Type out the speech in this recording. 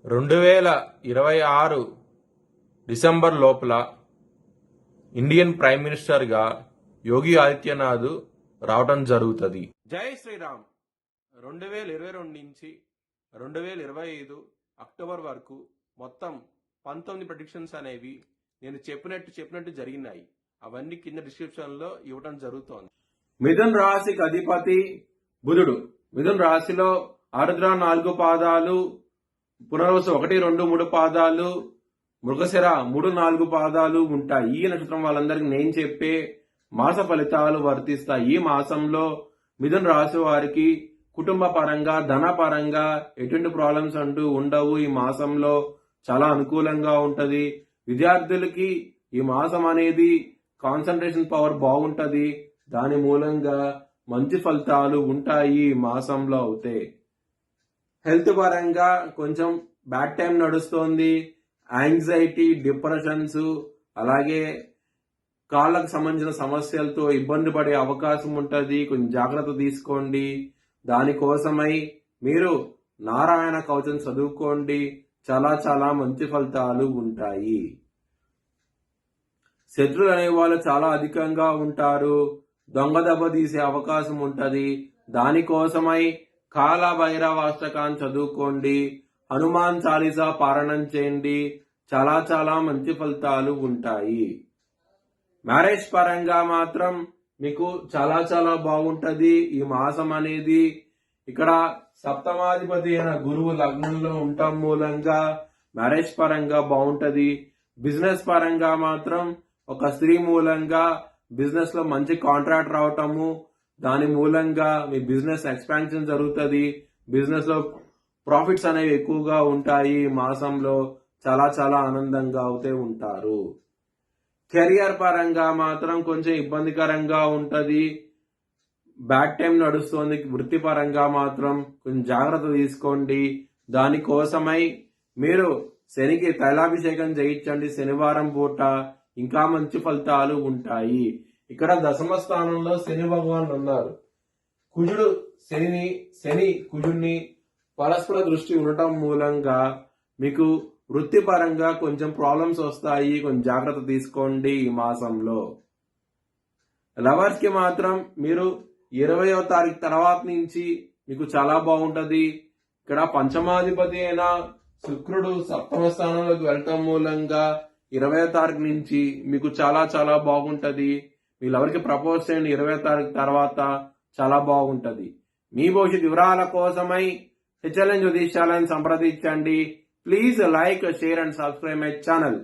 2026 December లోపల Indian prime మినిస్టర్గా యోగి ఆదిత్యనాథ్ రావటం జరుగుతుంది. జై శ్రీరామ్. 2022 నుంచి 2025 అక్టోబర్ వరకు మొత్తం 19 ప్రెడిక్షన్స్ అనేవి నేను చెప్పినట్టు జరిగినాయి. అవన్నీ కింద డిస్క్రిప్షన్ లో ఇవ్వటం జరుగుతోంది. మిథున్ రాశికి అధిపతి బుధుడు. మిథున్ రాశిలో ఆరుద్ర 4 పాదాలు, పునర్వసు 1, 2, 3 పాదాలు, మృగశిర 3, 4 పాదాలు ఉంటాయి. ఈ నక్షత్రం వాళ్ళందరికీ నేను చెప్పే మాస ఫలితాలు వర్తిస్తాయి. ఈ మాసంలో మిథున్ రాశి వారికి కుటుంబ పరంగా, ధన పరంగా ఎటువంటి ప్రాబ్లమ్స్ అంటూ ఉండవు. ఈ మాసంలో చాలా అనుకూలంగా ఉంటది. విద్యార్థులకి ఈ మాసం అనేది కాన్సన్ట్రేషన్ పవర్ బాగుంటది. దాని మూలంగా మంచి ఫలితాలు ఉంటాయి ఈ మాసంలో. అవుతే హెల్త్ పరంగా కొంచెం బ్యాడ్ టైం నడుస్తోంది. యాంగ్జైటీ, డిప్రెషన్స్, అలాగే కాళ్ళకు సంబంధించిన సమస్యలతో ఇబ్బంది పడే అవకాశం ఉంటుంది. కొంచెం జాగ్రత్త తీసుకోండి. దానికోసమై మీరు నారాయణ కవచం చదువుకోండి. చాలా చాలా మంచి ఫలితాలు ఉంటాయి. శత్రువులు అనే వాళ్ళు చాలా అధికంగా ఉంటారు. దొంగ దెబ్బ తీసే అవకాశం ఉంటది. దానికోసమై కాల భైరవాష్టకాన్ని చదువుకోండి. హనుమాన్ చాలీసా పారాయణం చేయండి. చాలా చాలా మంచి ఫలితాలు ఉంటాయి. మ్యారేజ్ పరంగా మాత్రం మీకు చాలా చాలా బాగుంటది ఈ మాసం అనేది. ఇక్కడ సప్తమాధిపతి అయిన గురువు లగ్నంలో ఉండటం మూలంగా మ్యారేజ్ పరంగా బాగుంటది. బిజినెస్ పరంగా మాత్రం ఒక స్త్రీ మూలంగా బిజినెస్ లో మంచి కాంట్రాక్ట్ రావటము, దాని మూలంగా మీ బిజినెస్ ఎక్స్పాన్షన్ జరుగుతుంది. బిజినెస్ లో ప్రాఫిట్స్ అనేవి ఎక్కువగా ఉంటాయి. మాసంలో చాలా చాలా ఆనందంగా అవుతే ఉంటారు. కెరియర్ పరంగా మాత్రం కొంచెం ఇబ్బందికరంగా ఉంటది. బ్యాడ్ టైం నడుస్తోంది. వృత్తిపరంగా మాత్రం కొంచెం జాగ్రత్త తీసుకోండి. దానికోసమై మీరు శనికి తైలాభిషేకం చేయించండి శనివారం పూట. ఇంకా మంచి ఫలితాలు ఉంటాయి. ఇక్కడ దశమ స్థానంలో శని భగవాన్ ఉన్నారు. కుజుడు శని కుజుడిని పరస్పర దృష్టి ఉండటం మూలంగా మీకు వృత్తిపరంగా కొంచెం ప్రాబ్లమ్స్ వస్తాయి. కొంచెం జాగ్రత్త తీసుకోండి ఈ మాసంలో. లవర్స్ కి మాత్రం మీరు 20వ తారీఖు తర్వాత నుంచి మీకు చాలా బాగుంటది. ఇక్కడ పంచమాధిపతి అయిన శుక్రుడు సప్తమ స్థానంలోకి వెళ్ళటం మూలంగా 20వ తారీఖు నుంచి మీకు చాలా చాలా బాగుంటది. వీళ్ళెవరికి ప్రపోజ్ చేయండి 20వ తారీఖు తర్వాత చాలా బాగుంటది. మీ భవిష్యత్ వివరాల కోసమై హెచ్ఎల్ఎన్ జ్యోతిష్యాలను సంప్రదించండి. Please like, share and subscribe my channel.